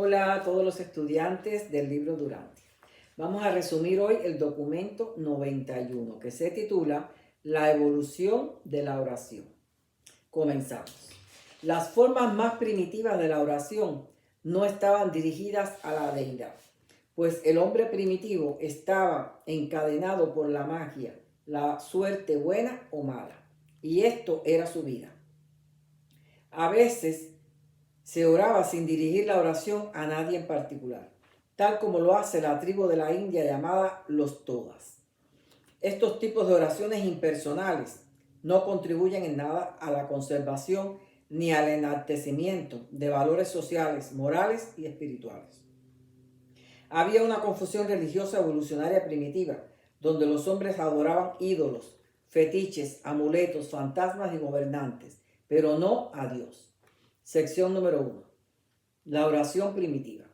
Hola a todos los estudiantes del libro Durante. Vamos a resumir hoy el documento 91 que se titula La evolución de la oración. Comenzamos. Las formas más primitivas de la oración no estaban dirigidas a la deidad, pues el hombre primitivo estaba encadenado por la magia, la suerte buena o mala, y esto era su vida. A veces se oraba sin dirigir la oración a nadie en particular, tal como lo hace la tribu de la India llamada los Todas. Estos tipos de oraciones impersonales no contribuyen en nada a la conservación ni al enaltecimiento de valores sociales, morales y espirituales. Había una confusión religiosa evolucionaria primitiva, donde los hombres adoraban ídolos, fetiches, amuletos, fantasmas y gobernantes, pero no a Dios. Sección número 1. La oración primitiva.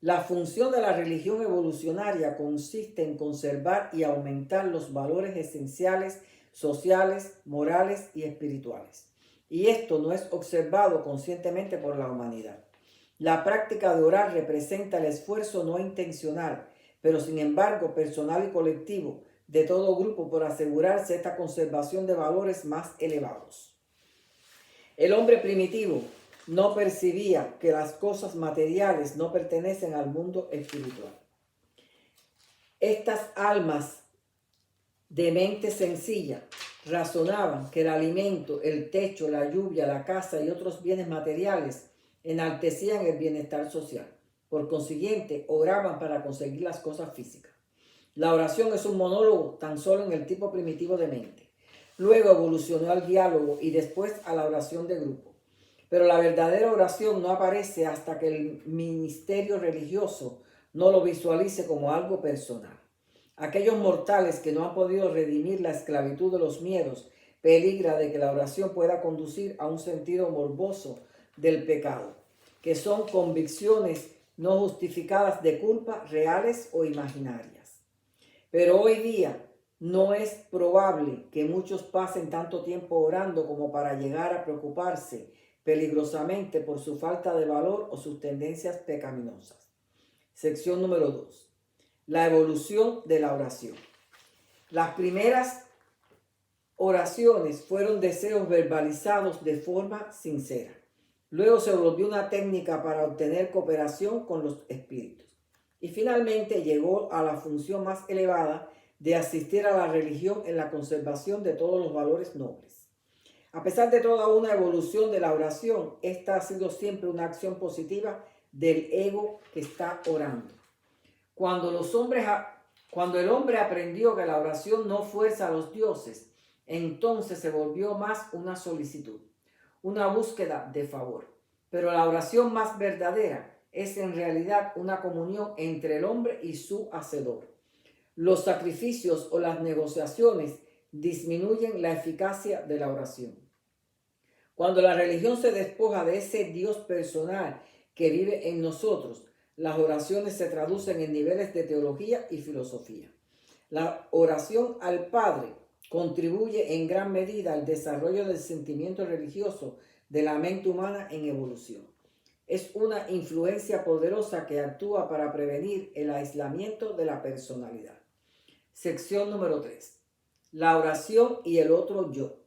La función de la religión evolucionaria consiste en conservar y aumentar los valores esenciales, sociales, morales y espirituales. Y esto no es observado conscientemente por la humanidad. La práctica de orar representa el esfuerzo no intencional, pero sin embargo personal y colectivo, de todo grupo por asegurarse esta conservación de valores más elevados. El hombre primitivo no percibía que las cosas materiales no pertenecen al mundo espiritual. Estas almas de mente sencilla razonaban que el alimento, el techo, la lluvia, la casa y otros bienes materiales enaltecían el bienestar social. Por consiguiente, oraban para conseguir las cosas físicas. La oración es un monólogo tan solo en el tipo primitivo de mente. Luego evolucionó al diálogo y después a la oración de grupo. Pero la verdadera oración no aparece hasta que el ministerio religioso no lo visualice como algo personal. Aquellos mortales que no han podido redimir la esclavitud de los miedos peligra de que la oración pueda conducir a un sentido morboso del pecado, que son convicciones no justificadas de culpa, reales o imaginarias. Pero hoy día no es probable que muchos pasen tanto tiempo orando como para llegar a preocuparse peligrosamente por su falta de valor o sus tendencias pecaminosas. Sección número 2. La evolución de la oración. Las primeras oraciones fueron deseos verbalizados de forma sincera. Luego se volvió una técnica para obtener cooperación con los espíritus. Y finalmente llegó a la función más elevada de asistir a la religión en la conservación de todos los valores nobles. A pesar de toda una evolución de la oración, esta ha sido siempre una acción positiva del ego que está orando. Cuando el hombre aprendió que la oración no fuerza a los dioses, entonces se volvió más una solicitud, una búsqueda de favor. Pero la oración más verdadera es en realidad una comunión entre el hombre y su hacedor. Los sacrificios o las negociaciones disminuyen la eficacia de la oración. Cuando la religión se despoja de ese Dios personal que vive en nosotros, las oraciones se traducen en niveles de teología y filosofía. La oración al Padre contribuye en gran medida al desarrollo del sentimiento religioso de la mente humana en evolución. Es una influencia poderosa que actúa para prevenir el aislamiento de la personalidad. Sección número 3. La oración y el otro yo.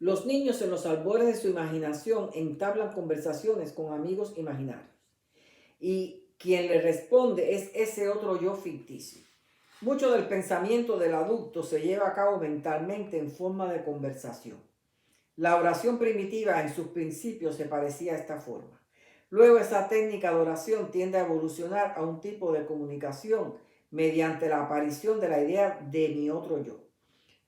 Los niños en los albores de su imaginación entablan conversaciones con amigos imaginarios. Y quien le responde es ese otro yo ficticio. Mucho del pensamiento del adulto se lleva a cabo mentalmente en forma de conversación. La oración primitiva en sus principios se parecía a esta forma. Luego esa técnica de oración tiende a evolucionar a un tipo de comunicación mediante la aparición de la idea de mi otro yo.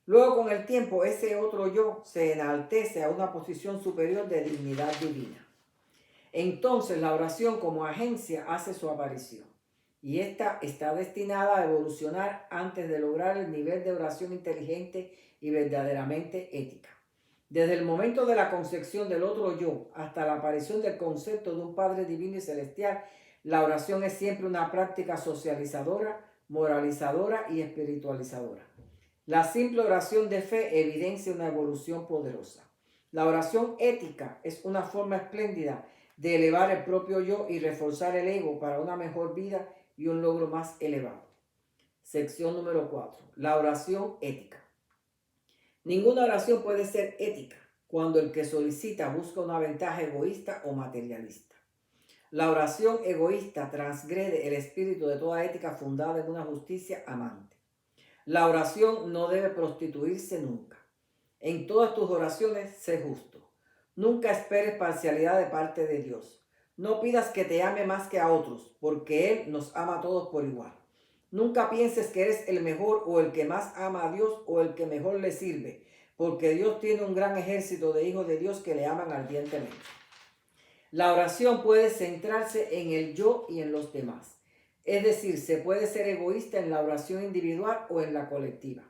Luego con el tiempo ese otro yo se enaltece a una posición superior de dignidad divina. Entonces la oración como agencia hace su aparición y esta está destinada a evolucionar antes de lograr el nivel de oración inteligente y verdaderamente ética. Desde el momento de la concepción del otro yo hasta la aparición del concepto de un Padre divino y celestial, la oración es siempre una práctica socializadora, moralizadora y espiritualizadora. La simple oración de fe evidencia una evolución poderosa. La oración ética es una forma espléndida de elevar el propio yo y reforzar el ego para una mejor vida y un logro más elevado. Sección número 4. La oración ética. Ninguna oración puede ser ética cuando el que solicita busca una ventaja egoísta o materialista. La oración egoísta transgrede el espíritu de toda ética fundada en una justicia amante. La oración no debe prostituirse nunca. En todas tus oraciones, sé justo. Nunca esperes parcialidad de parte de Dios. No pidas que te ame más que a otros, porque Él nos ama a todos por igual. Nunca pienses que eres el mejor o el que más ama a Dios o el que mejor le sirve, porque Dios tiene un gran ejército de hijos de Dios que le aman ardientemente. La oración puede centrarse en el yo y en los demás. Es decir, se puede ser egoísta en la oración individual o en la colectiva.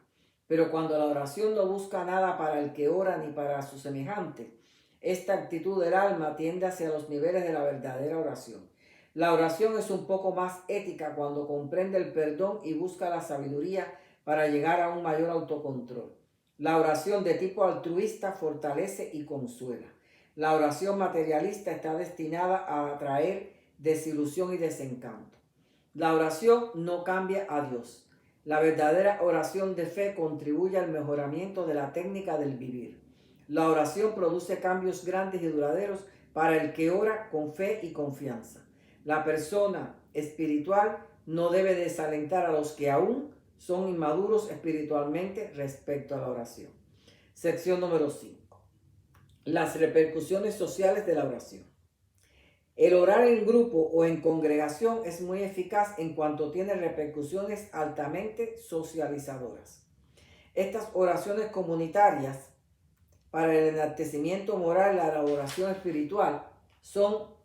Pero cuando la oración no busca nada para el que ora ni para su semejante, esta actitud del alma tiende hacia los niveles de la verdadera oración. La oración es un poco más ética cuando comprende el perdón y busca la sabiduría para llegar a un mayor autocontrol. La oración de tipo altruista fortalece y consuela. La oración materialista está destinada a atraer desilusión y desencanto. La oración no cambia a Dios. La verdadera oración de fe contribuye al mejoramiento de la técnica del vivir. La oración produce cambios grandes y duraderos para el que ora con fe y confianza. La persona espiritual no debe desalentar a los que aún son inmaduros espiritualmente respecto a la oración. Sección número 5. Las repercusiones sociales de la oración. El orar en grupo o en congregación es muy eficaz en cuanto tiene repercusiones altamente socializadoras. Estas oraciones comunitarias para el enaltecimiento moral a la oración espiritual son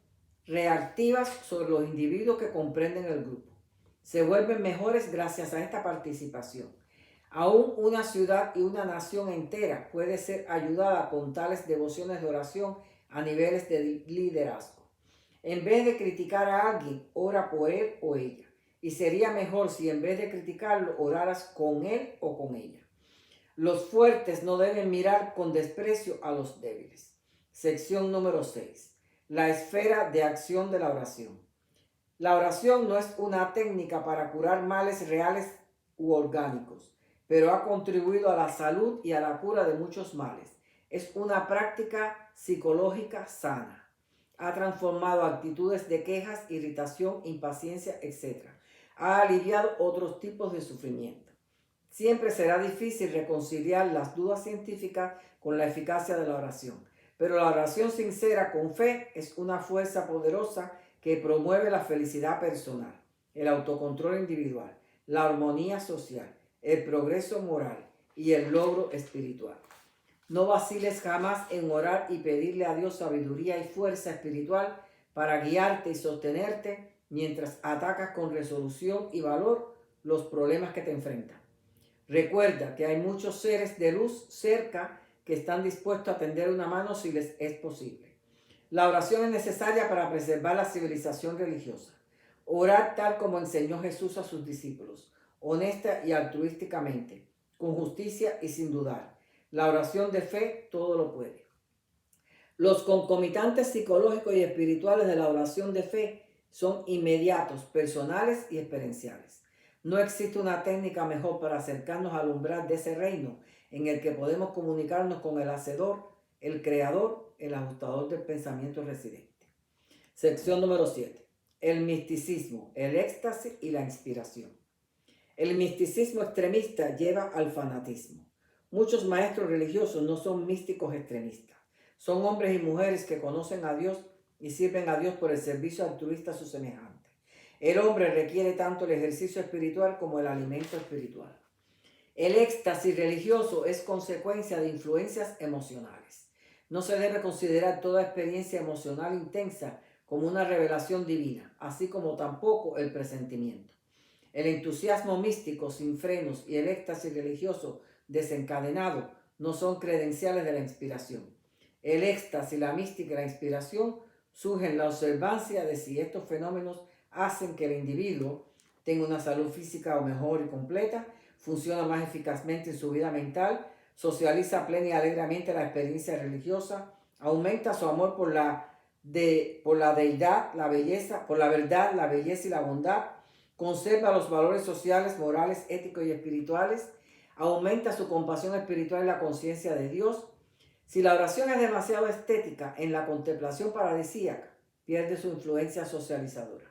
reactivas sobre los individuos que comprenden el grupo. Se vuelven mejores gracias a esta participación. Aún una ciudad y una nación entera puede ser ayudada con tales devociones de oración a niveles de liderazgo. En vez de criticar a alguien, ora por él o ella. Y sería mejor si en vez de criticarlo, oraras con él o con ella. Los fuertes no deben mirar con desprecio a los débiles. Sección número 6. La esfera de acción de la oración. La oración no es una técnica para curar males reales u orgánicos, pero ha contribuido a la salud y a la cura de muchos males. Es una práctica psicológica sana. Ha transformado actitudes de quejas, irritación, impaciencia, etc. Ha aliviado otros tipos de sufrimiento. Siempre será difícil reconciliar las dudas científicas con la eficacia de la oración, pero la oración sincera con fe es una fuerza poderosa que promueve la felicidad personal, el autocontrol individual, la armonía social, el progreso moral y el logro espiritual. No vaciles jamás en orar y pedirle a Dios sabiduría y fuerza espiritual para guiarte y sostenerte mientras atacas con resolución y valor los problemas que te enfrentan. Recuerda que hay muchos seres de luz cerca que están dispuestos a tender una mano si les es posible. La oración es necesaria para preservar la civilización religiosa. Orar tal como enseñó Jesús a sus discípulos, honesta y altruísticamente, con justicia y sin dudar. La oración de fe todo lo puede. Los concomitantes psicológicos y espirituales de la oración de fe son inmediatos, personales y experienciales. No existe una técnica mejor para acercarnos al umbral de ese reino en el que podemos comunicarnos con el Hacedor, el Creador, el ajustador del pensamiento residente. Sección número 7. El misticismo, el éxtasis y la inspiración. El misticismo extremista lleva al fanatismo. Muchos maestros religiosos no son místicos extremistas. Son hombres y mujeres que conocen a Dios y sirven a Dios por el servicio altruista a sus semejantes. El hombre requiere tanto el ejercicio espiritual como el alimento espiritual. El éxtasis religioso es consecuencia de influencias emocionales. No se debe considerar toda experiencia emocional intensa como una revelación divina, así como tampoco el presentimiento. El entusiasmo místico sin frenos y el éxtasis religioso desencadenado no son credenciales de la inspiración. El éxtasis, la mística y la inspiración surgen en la observancia de si estos fenómenos hacen que el individuo tenga una salud física o mejor y completa, funciona más eficazmente en su vida mental, socializa plena y alegremente la experiencia religiosa, aumenta su amor por la por la deidad, la belleza, por la verdad, la belleza y la bondad, conserva los valores sociales, morales, éticos y espirituales, aumenta su compasión espiritual y la conciencia de Dios. Si la oración es demasiado estética en la contemplación paradisíaca, pierde su influencia socializadora.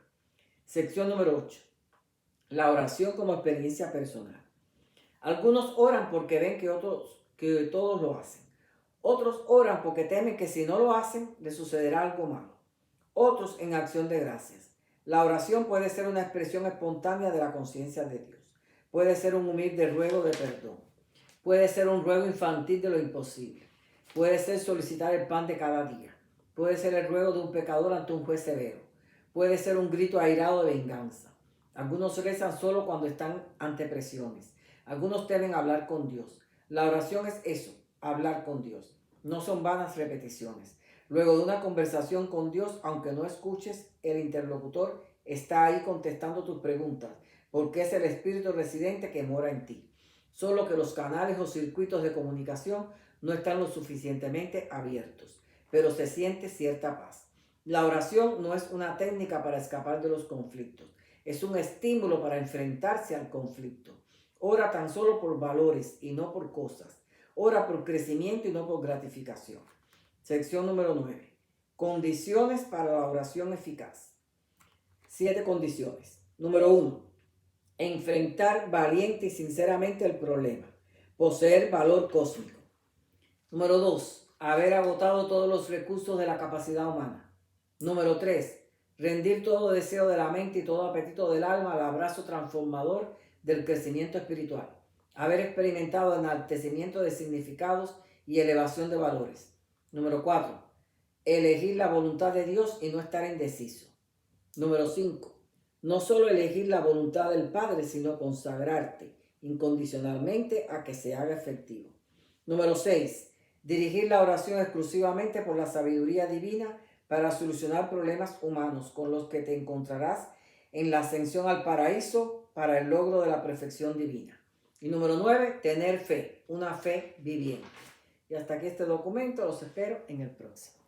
Sección número 8. La oración como experiencia personal. Algunos oran porque ven que todos lo hacen. Otros oran porque temen que si no lo hacen, les sucederá algo malo. Otros en acción de gracias. La oración puede ser una expresión espontánea de la conciencia de Dios. Puede ser un humilde ruego de perdón. Puede ser un ruego infantil de lo imposible. Puede ser solicitar el pan de cada día. Puede ser el ruego de un pecador ante un juez severo. Puede ser un grito airado de venganza. Algunos rezan solo cuando están ante presiones. Algunos temen hablar con Dios. La oración es eso, hablar con Dios. No son vanas repeticiones. Luego de una conversación con Dios, aunque no escuches, el interlocutor está ahí contestando tus preguntas, porque es el espíritu residente que mora en ti. Solo que los canales o circuitos de comunicación no están lo suficientemente abiertos, pero se siente cierta paz. La oración no es una técnica para escapar de los conflictos, es un estímulo para enfrentarse al conflicto. Ora tan solo por valores y no por cosas. Ora por crecimiento y no por gratificación. Sección número 9. Condiciones para la oración eficaz. 7 condiciones. Número 1. Enfrentar valiente y sinceramente el problema. Poseer valor cósmico. Número 2. Haber agotado todos los recursos de la capacidad humana. Número 3. Rendir todo deseo de la mente y todo apetito del alma al abrazo transformador del crecimiento espiritual. Haber experimentado enaltecimiento de significados y elevación de valores. Número 4. Elegir la voluntad de Dios y no estar indeciso. Número 5. No solo elegir la voluntad del Padre, sino consagrarte incondicionalmente a que se haga efectivo. Número 6. Dirigir la oración exclusivamente por la sabiduría divina para solucionar problemas humanos con los que te encontrarás en la ascensión al paraíso para el logro de la perfección divina. Y número 9, tener fe, una fe viviente. Y hasta aquí este documento, los espero en el próximo.